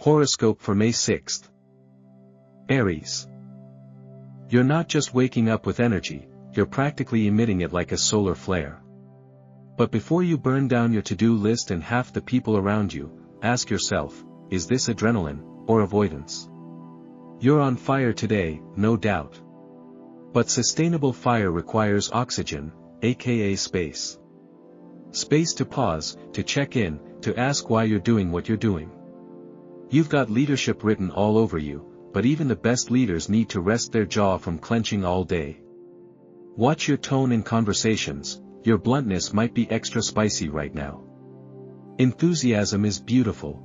Horoscope for May 6th. Aries. You're not just waking up with energy, you're practically emitting it like a solar flare. But before you burn down your to-do list and half the people around you, ask yourself, is this adrenaline, or avoidance? You're on fire today, no doubt. But sustainable fire requires oxygen, aka space. Space to pause, to check in, to ask why you're doing what you're doing. You've got leadership written all over you, but even the best leaders need to rest their jaw from clenching all day. Watch your tone in conversations, your bluntness might be extra spicy right now. Enthusiasm is beautiful.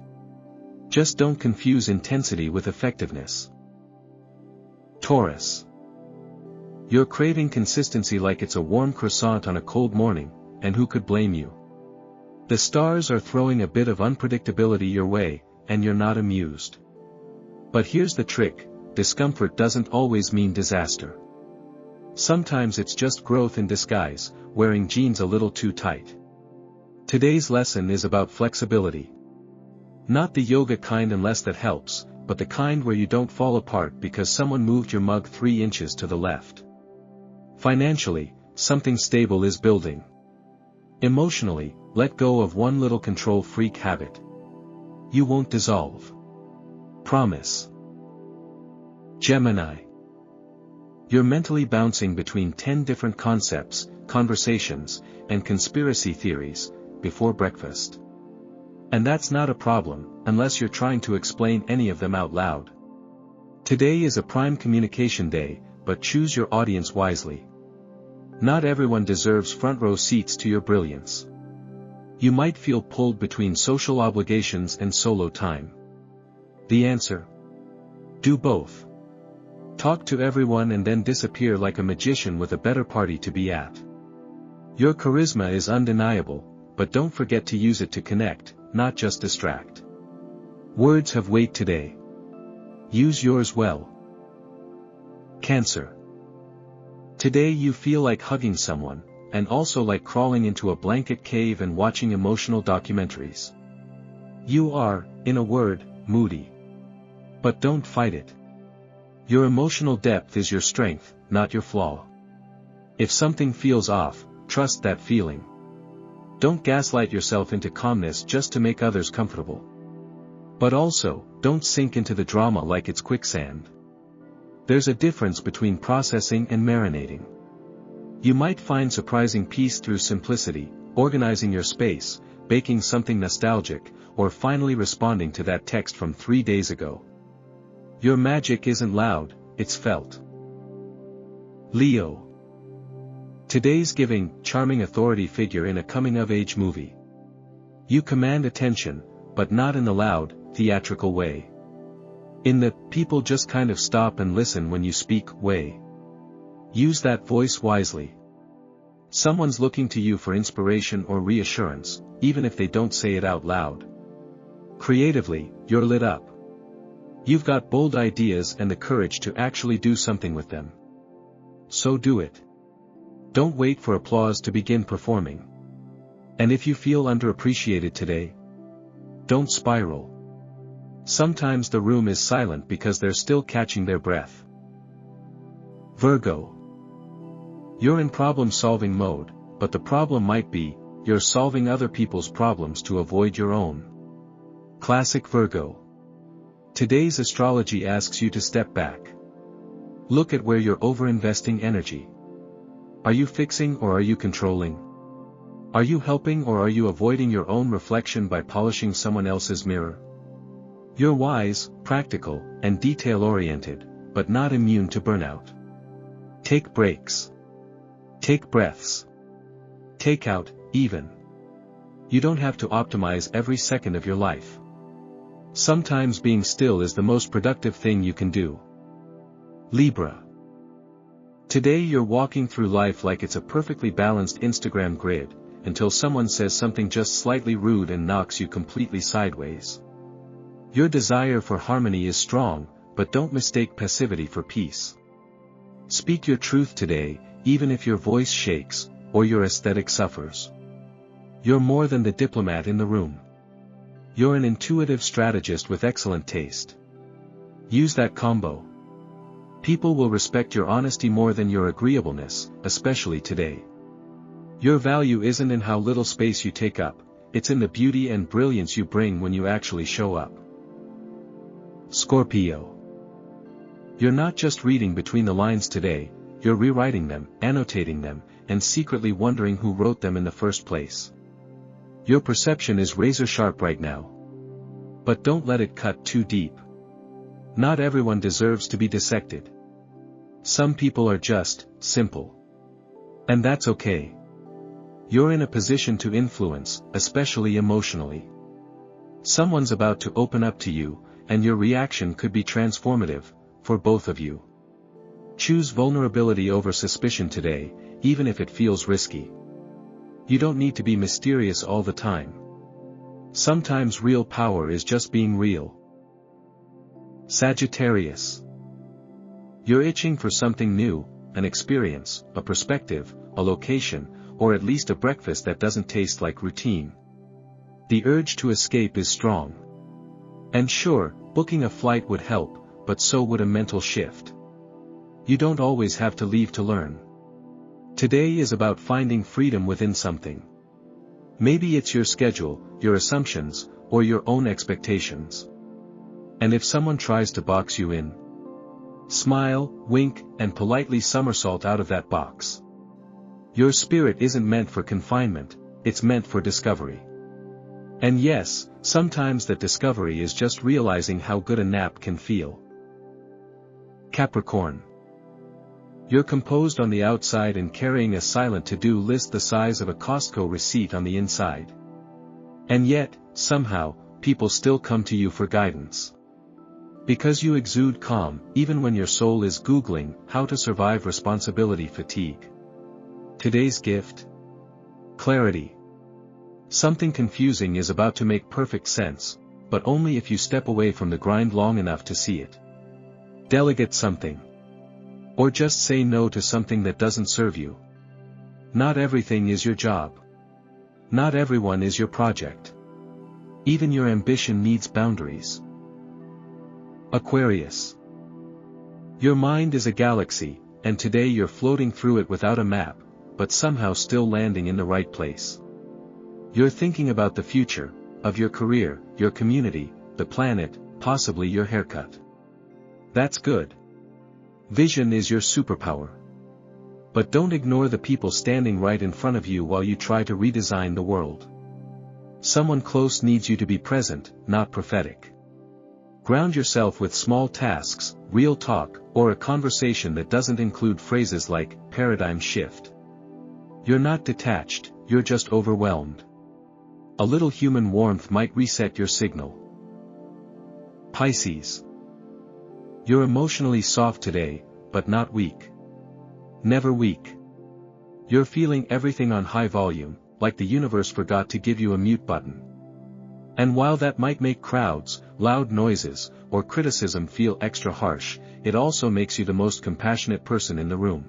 Just don't confuse intensity with effectiveness. Taurus. You're craving consistency like it's a warm croissant on a cold morning, and who could blame you? The stars are throwing a bit of unpredictability your way, and you're not amused. But here's the trick, discomfort doesn't always mean disaster. Sometimes it's just growth in disguise, wearing jeans a little too tight. Today's lesson is about flexibility. Not the yoga kind unless that helps, but the kind where you don't fall apart because someone moved your mug 3 inches to the left. Financially, something stable is building. Emotionally, let go of one little control freak habit. You won't dissolve. Promise. Gemini. You're mentally bouncing between 10 different concepts, conversations, and conspiracy theories, before breakfast. And that's not a problem, unless you're trying to explain any of them out loud. Today is a prime communication day, but choose your audience wisely. Not everyone deserves front row seats to your brilliance. You might feel pulled between social obligations and solo time. The answer? Do both. Talk to everyone and then disappear like a magician with a better party to be at. Your charisma is undeniable, but don't forget to use it to connect, not just distract. Words have weight today. Use yours well. Cancer. Today you feel like hugging someone, and also like crawling into a blanket cave and watching emotional documentaries. You are, in a word, moody. But don't fight it. Your emotional depth is your strength, not your flaw. If something feels off, trust that feeling. Don't gaslight yourself into calmness just to make others comfortable. But also, don't sink into the drama like it's quicksand. There's a difference between processing and marinating. You might find surprising peace through simplicity, organizing your space, baking something nostalgic, or finally responding to that text from 3 days ago. Your magic isn't loud, it's felt. Leo. Today's giving, charming authority figure in a coming-of-age movie. You command attention, but not in the loud, theatrical way. In the, people just kind of stop and listen when you speak, way. Use that voice wisely. Someone's looking to you for inspiration or reassurance, even if they don't say it out loud. Creatively, you're lit up. You've got bold ideas and the courage to actually do something with them. So do it. Don't wait for applause to begin performing. And if you feel underappreciated today, don't spiral. Sometimes the room is silent because they're still catching their breath. Virgo. You're in problem-solving mode, but the problem might be, you're solving other people's problems to avoid your own. Classic Virgo. Today's astrology asks you to step back. Look at where you're over-investing energy. Are you fixing or are you controlling? Are you helping or are you avoiding your own reflection by polishing someone else's mirror? You're wise, practical, and detail-oriented, but not immune to burnout. Take breaks. Take breaths. Take out, even. You don't have to optimize every second of your life. Sometimes being still is the most productive thing you can do. Libra. Today you're walking through life like it's a perfectly balanced Instagram grid, until someone says something just slightly rude and knocks you completely sideways. Your desire for harmony is strong, but don't mistake passivity for peace. Speak your truth today, even if your voice shakes, or your aesthetic suffers. You're more than the diplomat in the room. You're an intuitive strategist with excellent taste. Use that combo. People will respect your honesty more than your agreeableness, especially today. Your value isn't in how little space you take up, it's in the beauty and brilliance you bring when you actually show up. Scorpio. You're not just reading between the lines today, you're rewriting them, annotating them, and secretly wondering who wrote them in the first place. Your perception is razor sharp right now. But don't let it cut too deep. Not everyone deserves to be dissected. Some people are just simple. And that's okay. You're in a position to influence, especially emotionally. Someone's about to open up to you, and your reaction could be transformative, for both of you. Choose vulnerability over suspicion today, even if it feels risky. You don't need to be mysterious all the time. Sometimes real power is just being real. Sagittarius. You're itching for something new, an experience, a perspective, a location, or at least a breakfast that doesn't taste like routine. The urge to escape is strong. And sure, booking a flight would help, but so would a mental shift. You don't always have to leave to learn. Today is about finding freedom within something. Maybe it's your schedule, your assumptions, or your own expectations. And if someone tries to box you in, smile, wink, and politely somersault out of that box. Your spirit isn't meant for confinement, it's meant for discovery. And yes, sometimes that discovery is just realizing how good a nap can feel. Capricorn. You're composed on the outside and carrying a silent to-do list the size of a Costco receipt on the inside. And yet, somehow, people still come to you for guidance. Because you exude calm, even when your soul is Googling how to survive responsibility fatigue. Today's gift? Clarity. Something confusing is about to make perfect sense, but only if you step away from the grind long enough to see it. Delegate something. Or just say no to something that doesn't serve you. Not everything is your job. Not everyone is your project. Even your ambition needs boundaries. Aquarius. Your mind is a galaxy, and today you're floating through it without a map, but somehow still landing in the right place. You're thinking about the future, of your career, your community, the planet, possibly your haircut. That's good. Vision is your superpower. But don't ignore the people standing right in front of you while you try to redesign the world. Someone close needs you to be present, not prophetic. Ground yourself with small tasks, real talk, or a conversation that doesn't include phrases like paradigm shift. You're not detached, you're just overwhelmed. A little human warmth might reset your signal. Pisces. You're emotionally soft today, but not weak. Never weak. You're feeling everything on high volume, like the universe forgot to give you a mute button. And while that might make crowds, loud noises, or criticism feel extra harsh, it also makes you the most compassionate person in the room.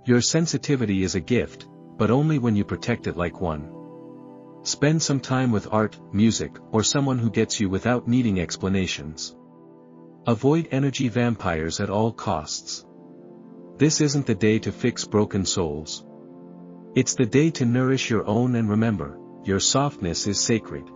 Your sensitivity is a gift, but only when you protect it like one. Spend some time with art, music, or someone who gets you without needing explanations. Avoid energy vampires at all costs. This isn't the day to fix broken souls. It's the day to nourish your own, and remember, your softness is sacred.